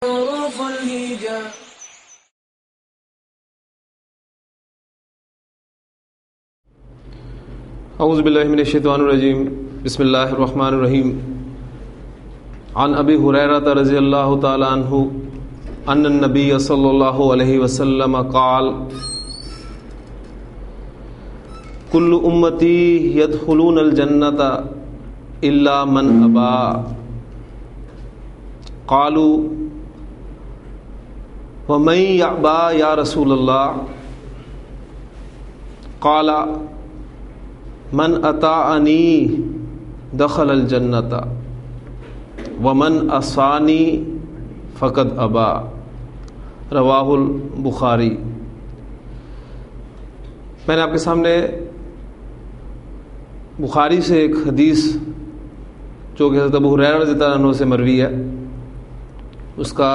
حروف الهجاء. اعوذ باللہ من الشیطان الرجیم. بسم اللہ الرحمن الرحیم. عن ابی ہریرہ رضی اللہ تعالی عنہ ان النبی صلی اللہ علیہ وسلم قال کل امتی یدخلون الجنۃ الا من ابا. قالوا ومن یأبا یا رسول اللہ؟ قال من اطاعنی دخل الجنۃ ومن عصانی فقد ابا. رواہ البخاری. میں نے آپ کے سامنے بخاری سے ایک حدیث جو کہ حضرت ابو ہریرہ رضی اللہ عنہ سے مروی ہے، اس کا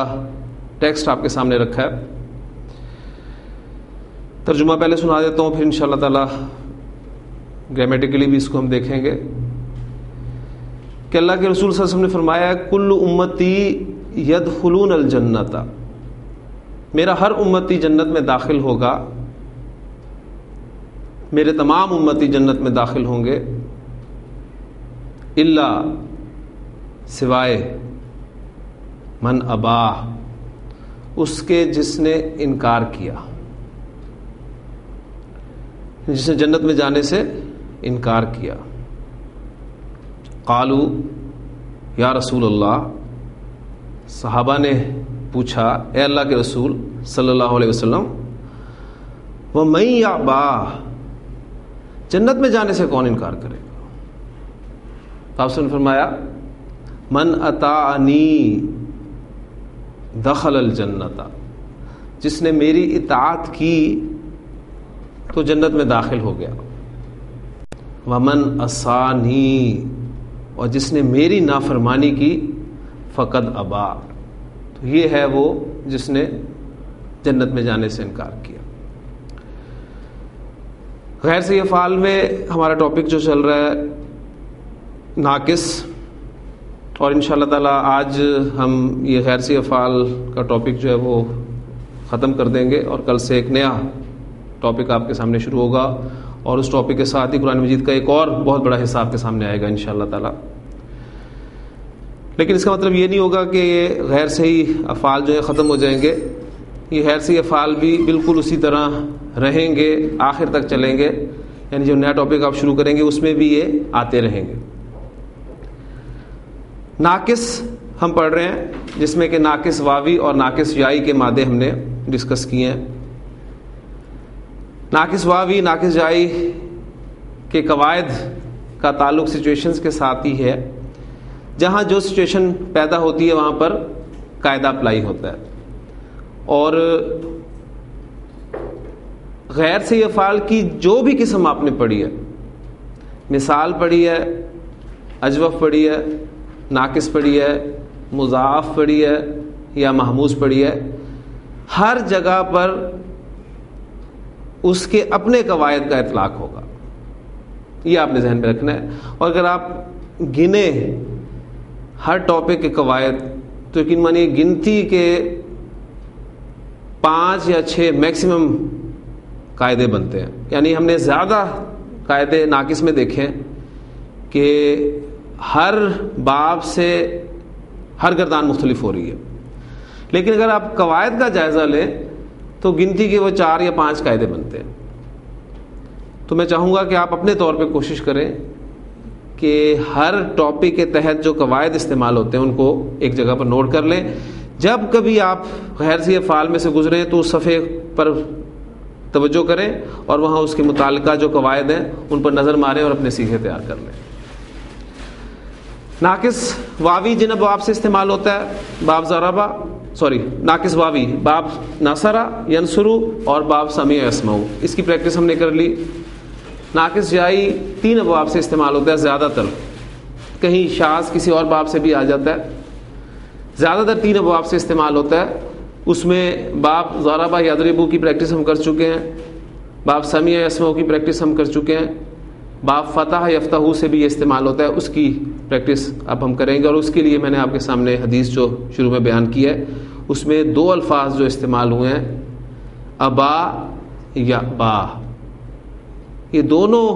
ٹیکسٹ آپ کے سامنے رکھا ہے. ترجمہ پہلے سنا دیتا ہوں، پھر انشاءاللہ تعالی گرامیٹیکلی بھی اس کو ہم دیکھیں گے کہ اللہ کے رسول صلی اللہ علیہ وسلم نے فرمایا کل امتی یدخلون الجنۃ، میرا ہر امتی جنت میں داخل ہوگا، میرے تمام امتی جنت میں داخل ہوں گے، الا سوائے من ابا، اس کے جس نے انکار کیا، جس نے جنت میں جانے سے انکار کیا. قالوا یا رسول اللہ، صحابہ نے پوچھا اے اللہ کے رسول صلی اللہ علیہ وسلم، وَمَن يَأْبَى، جنت میں جانے سے کون انکار کرے گا؟ تو آپ نے فرمایا من اطاعنی دخل الجنۃ، جس نے میری اطاعت کی تو جنت میں داخل ہو گیا. ومن عصانی، اور جس نے میری نافرمانی کی فقد ابا، تو یہ ہے وہ جس نے جنت میں جانے سے انکار کیا. غیر سے افعال میں ہمارا ٹاپک جو چل رہا ہے ناقص، اور انشاءاللہ تعالی آج ہم یہ غیر سے افعال کا ٹاپک جو ہے وہ ختم کر دیں گے، اور کل سے ایک نیا ٹاپک آپ کے سامنے شروع ہوگا، اور اس ٹاپک کے ساتھ ہی قرآن مجید کا ایک اور بہت بڑا حصہ آپ کے سامنے آئے گا انشاءاللہ تعالی. لیکن اس کا مطلب یہ نہیں ہوگا کہ یہ غیر صحیح افعال جو ہے ختم ہو جائیں گے. یہ غیر صحیح افعال بھی بالکل اسی طرح رہیں گے، آخر تک چلیں گے، یعنی جو نیا ٹاپک آپ شروع کریں گے اس میں بھی یہ آتے رہیں گے. ناقص ہم پڑھ رہے ہیں، جس میں کہ ناقص واوی اور ناقص یائی کے مادے ہم نے ڈسکس کیے ہیں. ناقص واوی ناقص یائی کے قواعد کا تعلق سچویشنز کے ساتھ ہی ہے. جہاں جو سچویشن پیدا ہوتی ہے وہاں پر قاعدہ اپلائی ہوتا ہے. اور غیر سے افعال کی جو بھی قسم آپ نے پڑھی ہے، مثال پڑھی ہے، اجوف پڑھی ہے، ناقص پڑھی ہے، مضاعف پڑھی ہے یا محموز پڑھی ہے، ہر جگہ پر اس کے اپنے قواعد کا اطلاق ہوگا. یہ آپ نے ذہن میں رکھنا ہے. اور اگر آپ گنے ہر ٹاپک کے قواعد تو یقین مانیے گنتی کے 5 یا 6 میکسیمم قاعدے بنتے ہیں. یعنی ہم نے زیادہ قاعدے ناقص میں دیکھے کہ ہر باب سے ہر گردان مختلف ہو رہی ہے. لیکن اگر آپ قواعد کا جائزہ لیں تو گنتی کے وہ 4 یا 5 قاعدے بنتے ہیں. تو میں چاہوں گا کہ آپ اپنے طور پہ کوشش کریں کہ ہر ٹاپک کے تحت جو قواعد استعمال ہوتے ہیں ان کو ایک جگہ پر نوٹ کر لیں. جب کبھی آپ غیر سے افعال میں سے گزریں تو اس صفحے پر توجہ کریں اور وہاں اس کے متعلقہ جو قواعد ہیں ان پر نظر ماریں اور اپنے صیغے تیار کر لیں. ناقص واوی جن ابواب سے استعمال ہوتا ہے، باب ضربہ ناقص واوی باب نصرہ ینصرو اور باب سمیع یسمع، اس کی پریکٹس ہم نے کر لی. ناقص جائی 3 ابواب سے استعمال ہوتا ہے زیادہ تر، کہیں شاذ کسی اور باب سے بھی آ جاتا ہے. زیادہ تر 3 ابواب سے استعمال ہوتا ہے. اس میں باب ضربہ یضربو کی پریکٹس ہم کر چکے ہیں، باب سمیع یسمع کی پریکٹس ہم کر چکے ہیں، باب فتح یفتح سے بھی یہ استعمال ہوتا ہے، اس کی پریکٹس اب ہم کریں گے. اور اس کے لیے میں نے آپ کے سامنے حدیث جو شروع میں بیان کی ہے اس میں دو الفاظ جو استعمال ہوئے ہیں ابا یا با، یہ دونوں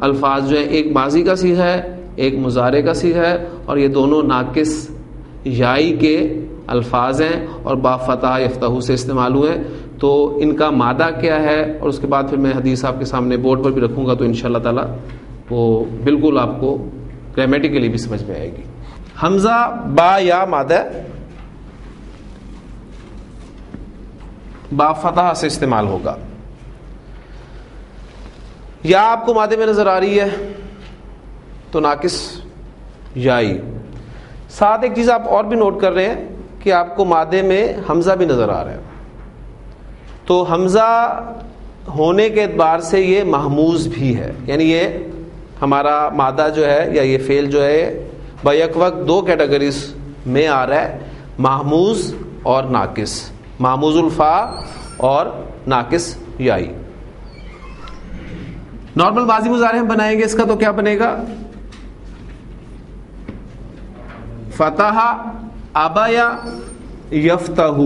الفاظ جو ہیں ایک ماضی کا صیغہ ہے ایک مضارع کا صیغہ ہے، اور یہ دونوں ناقص یائی کے الفاظ ہیں اور با فتح یفتح سے استعمال ہوئے ہیں. تو ان کا مادہ کیا ہے، اور اس کے بعد پھر میں حدیث آپ کے سامنے بورڈ پر بھی رکھوں گا، تو انشاءاللہ تعالی وہ بالکل آپ کو گرامیٹیکلی بھی سمجھ میں آئے گی. حمزہ با یا مادہ با فتح سے استعمال ہوگا. یا آپ کو مادے میں نظر آ رہی ہے تو ناقص یائی. ساتھ ایک چیز آپ اور بھی نوٹ کر رہے ہیں کہ آپ کو مادے میں حمزہ بھی نظر آ رہا ہے، تو حمزہ ہونے کے اعتبار سے یہ محموز بھی ہے، یعنی یہ ہمارا مادہ جو ہے یا یہ فعل جو ہے بیک وقت دو کیٹیگریز میں آ رہا ہے، محموز اور ناقص، محموز الفا اور ناقص یائی. نارمل ماضی مضارع ہم بنائیں گے اس کا تو کیا بنے گا؟ فتح ابیا یفتح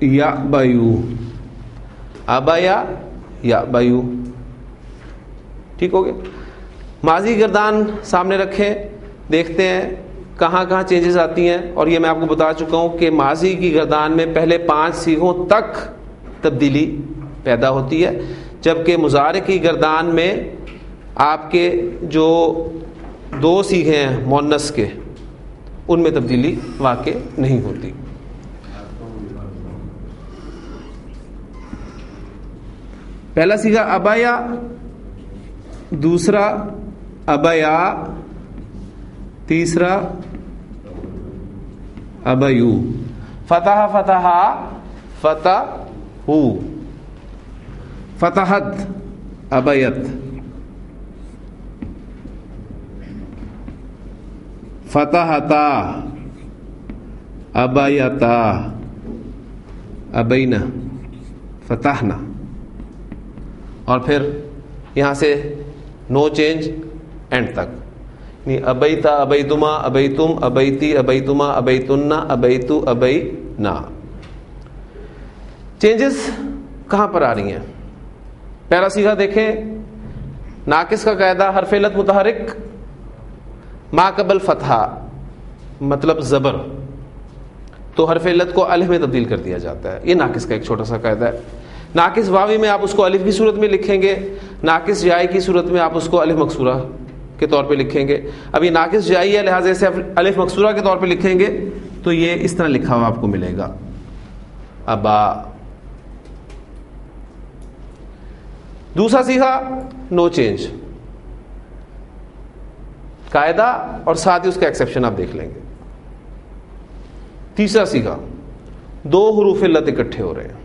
یأبیو، ابیا یأبیو. ٹھیک ہو گیا. ماضی گردان سامنے رکھیں، دیکھتے ہیں کہاں کہاں چینجز آتی ہیں. اور یہ میں آپ کو بتا چکا ہوں کہ ماضی کی گردان میں پہلے 5 صیغوں تک تبدیلی پیدا ہوتی ہے، جبکہ مضارع کی گردان میں آپ کے جو 2 صیغے ہیں مؤنث کے ان میں تبدیلی واقع نہیں ہوتی. پہلا صیغہ ابیا، دوسرا ابیا، تیسرا ابیو. فتح فتح فتح ہو، فتحت ابیت، فتحتا ابیتا، ابینا، فتحنا. اور پھر یہاں سے نو چینج اینڈ تک، یعنی ابیتا، ابیتما، ابیتم، ابیتی، ابیتما، ابیتنا، ابیتو، ابینا. چینجز کہاں پر آ رہی ہیں؟ پہلا صیغہ دیکھیں، ناقص کا قاعدہ حرف علت متحرک ما قبل فتحہ مطلب زبر، تو حرف علت کو الف میں تبدیل کر دیا جاتا ہے. یہ ناقص کا ایک چھوٹا سا قاعدہ ہے. ناقص واوی میں آپ اس کو الف کی صورت میں لکھیں گے، ناقص جائی کی صورت میں آپ اس کو الف مکسورہ کے طور پہ لکھیں گے. اب یہ ناقص جائی ہے لہٰذا سے الف مکسورہ کے طور پہ لکھیں گے تو یہ اس طرح لکھا ہوا آپ کو ملے گا، ابا. دوسرا صیغہ نو چینج قاعدہ اور ساتھ ہی اس کا ایکسیپشن آپ دیکھ لیں گے. تیسرا صیغہ 2 حروف علت اکٹھے ہو رہے ہیں،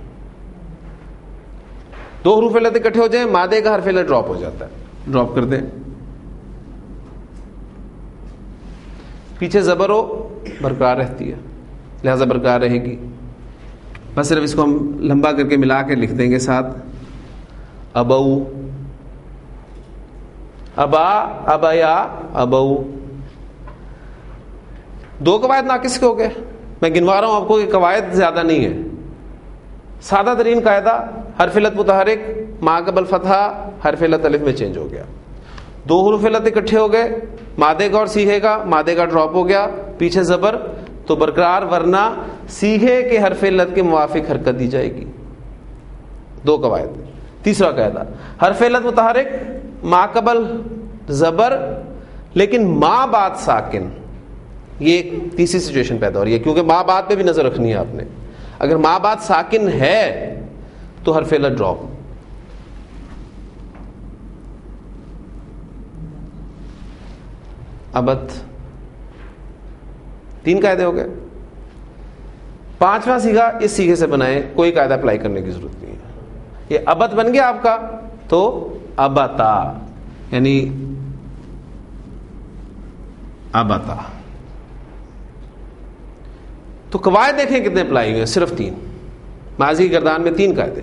2 حروف علت اکٹھے ہو جائیں مادے کا حرف علت ڈراپ ہو جاتا ہے، ڈراپ کر دیں. پیچھے زبر ہو برقرار رہتی ہے لہذا برقرار رہے گی. بس صرف اس کو ہم لمبا کر کے ملا کے لکھ دیں گے ساتھ، ابو، ابا، ابیا، ابو. 2 قواعد ناقص کے ہو گئے. میں گنوا رہا ہوں آپ کو کہ قواعد زیادہ نہیں ہے. سادہ ترین قاعدہ حرف علت متحرک ما قبل فتحہ، حرف علت الف میں چینج ہو گیا. 2 حروف علت اکٹھے ہو گئے، مادے کا اور سیغے کا، مادے کا ڈراپ ہو گیا، پیچھے زبر تو برقرار، ورنہ سیغے کے حرف علت کے موافق حرکت دی جائے گی. 2 قواعد. تیسرا قاعدہ حرف علت متحرک ما قبل زبر لیکن ما بعد ساکن. یہ ایک تیسری سچویشن پیدا ہو رہی ہے کیونکہ ما بعد پہ بھی نظر رکھنی ہے آپ نے. اگر ما بعد ساکن ہے تو حرف علت ڈراپ. ابت. 3 قاعدے ہو گئے. 5واں صیغہ اس صیغے سے بنائیں، کوئی قاعدہ اپلائی کرنے کی ضرورت نہیں ہے. یہ ابت بن گیا آپ کا تو ابتا یعنی ابتا. تو قواعد دیکھیں کتنے اپلائی ہوئے، صرف 3. ماضی کی گردان میں 3 قاعدے،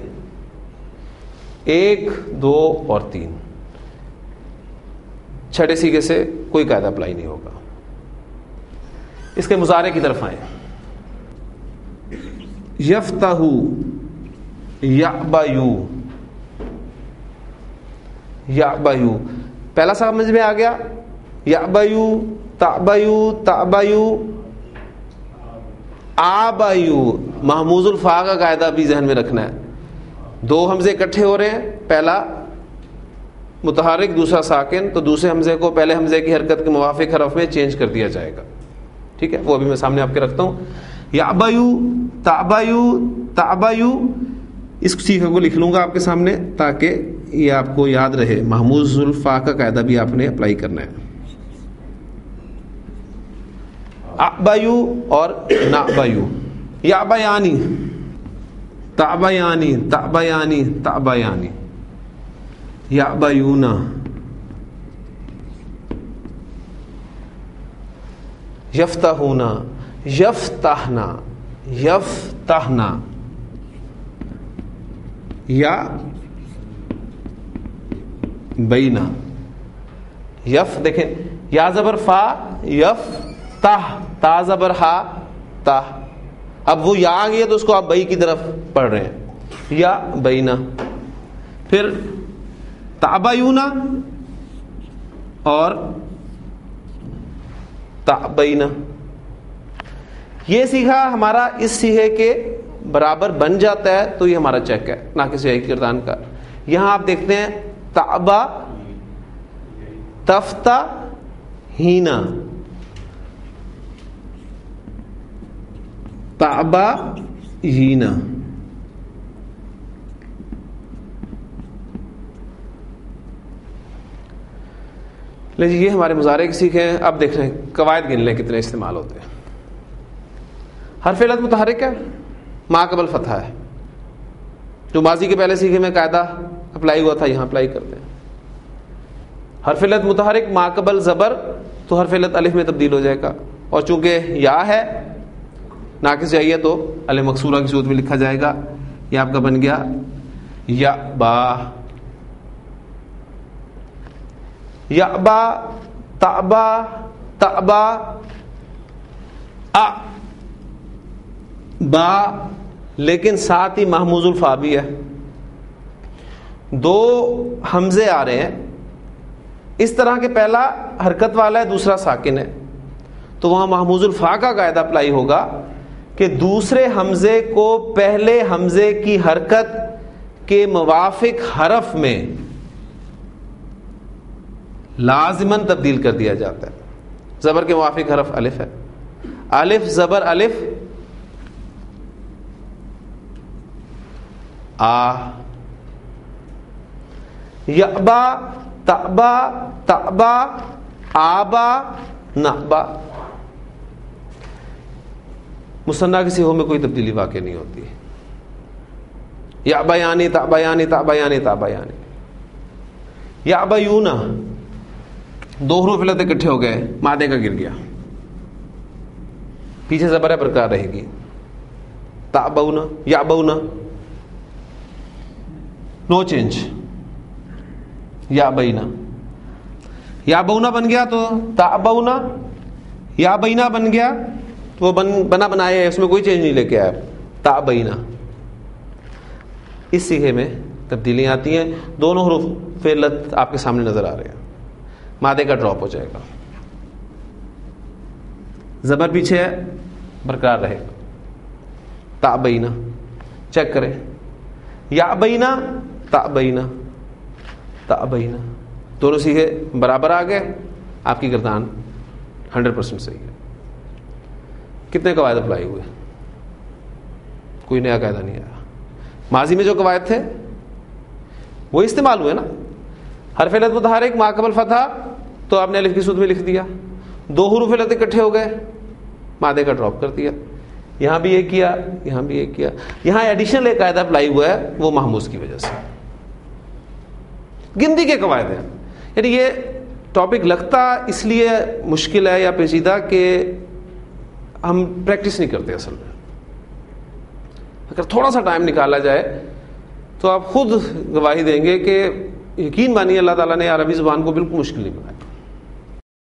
1 2 اور 3. چھٹے صیغے سے کوئی قاعدہ اپلائی نہیں ہوگا. اس کے مضارع کی طرف آئیں. یفتح یعبیو، یعبیو پہلا سمجھ میں آ گیا. یعبیو، تعبیو، تعبیو، آبیو. محموز الفا کا قاعدہ بھی ذہن میں رکھنا ہے. دو حمزے اکٹھے ہو رہے ہیں، پہلا متحرک دوسرا ساکن، تو دوسرے حمزے کو پہلے حمزے کی حرکت کے موافق حرف میں چینج کر دیا جائے گا. ٹھیک ہے، وہ ابھی میں سامنے آپ کے رکھتا ہوں. یعبیو، تعبیو، تعبیو. اس سیکھے کو لکھ لوں گا آپ کے سامنے تاکہ یہ آپ کو یاد رہے. محموز الفا کا قاعدہ بھی آپ نے اپلائی کرنا ہے. اعبیو اور نعبیو. یعبیانی، تعبیانی، تعبیانی، تعبیانی. یعبیونا، یفتحونا، یفتحنا، یفتحنا. یا بینا. یف دیکھیں، یا زبر فا، یف تہ، تا زبر ہا، تہ. اب وہ یا آ گئی ہے تو اس کو آپ بئی کی طرف پڑھ رہے ہیں. یا بینا. پھر تعبیونا اور تعبینا. یہ سیکھا ہمارا اس سیکھے کے برابر بن جاتا ہے تو یہ ہمارا چیک ہے ناقص یا کردان کا. یہاں آپ دیکھتے ہیں تعبا، تفتا، ہینا. تعبا، ہینا. لیکن یہ ہمارے مضارع کی سیکھے ہیں. اب دیکھ رہے ہیں قواعد گن لیں کتنے استعمال ہوتے ہیں. حرف علت متحرک ہے، ما قبل فتحہ ہے. جو ماضی کے پہلے سیکھے میں قاعدہ اپلائی ہوا تھا یہاں اپلائی کرتے ہیں. حرف علت متحرک ما قبل زبر تو حرف علت الف میں تبدیل ہو جائے گا. اور چونکہ یا ہے ناقص جائیے تو الف مکسورہ کی صورت میں لکھا جائے گا. یہ آپ کا بن گیا یا با. یا با، تعبا، تعبا، ا با. لیکن ساتھ ہی محموز الفا بھی ہے. دو حمزے آ رہے ہیں اس طرح کے، پہلا حرکت والا ہے دوسرا ساکن ہے، تو وہاں محموز الفا کا قاعدہ اپلائی ہوگا کہ دوسرے حمزے کو پہلے حمزے کی حرکت کے موافق حرف میں لازماً تبدیل کر دیا جاتا ہے. زبر کے موافق حرف الف ہے. الف زبر الف، آ. یعبا، تعبا، تعبا، آبا، نعبا. مثنیٰ کے صیغوں میں کوئی تبدیلی واقع نہیں ہوتی. یعبیانی، تعبیانی، تعبیانی، تعبیانی. یعبیونا، دو حروف علت اکٹھے ہو گئے، مادے کا گر گیا، پیچھے زبر برقرار رہے گی. تعبونا، یعبونا، نو چینج. یا بینا، یا بونا بن گیا تو تعبونا. یا بینا بن گیا تو وہ بنا بنایا ہے، اس میں کوئی چینج نہیں لے کے آیا. تعبینا. اس سیغے میں تبدیلیاں آتی ہیں. دونوں حروف علت آپ کے سامنے نظر آ رہے ہیں. مادے کا ڈراپ ہو جائے گا، زبر پیچھے ہے برقرار رہے گا. تعبینا. چیک کریں، یا بینا، تعبینا، تعبینا. دونوں سیغے برابر آ گئے. آپ کی گردان 100% صحیح ہے. کتنے قواعد اپلائی ہوئے؟ کوئی نیا قاعدہ نہیں آیا. ماضی میں جو قواعد تھے وہ استعمال ہوئے نا. حرف علت متحرک ما قبل فتح تو آپ نے الف کی صورت میں لکھ دیا. دو حروف علت اکٹھے ہو گئے، مادے کا ڈراپ کر دیا. یہاں بھی یہ کیا، یہاں بھی یہ کیا. یہاں ایڈیشنل ایک قاعدہ اپلائی ہوا ہے، وہ محموز کی وجہ سے. گنتی کے قواعد ہیں. یعنی یہ ٹاپک لگتا اس لیے مشکل ہے یا پیچیدہ کہ ہم پریکٹس نہیں کرتے. اصل میں اگر تھوڑا سا ٹائم نکالا جائے تو آپ خود گواہی دیں گے کہ یقین مانیے اللہ تعالیٰ نے عربی زبان کو بالکل مشکل نہیں بنایا.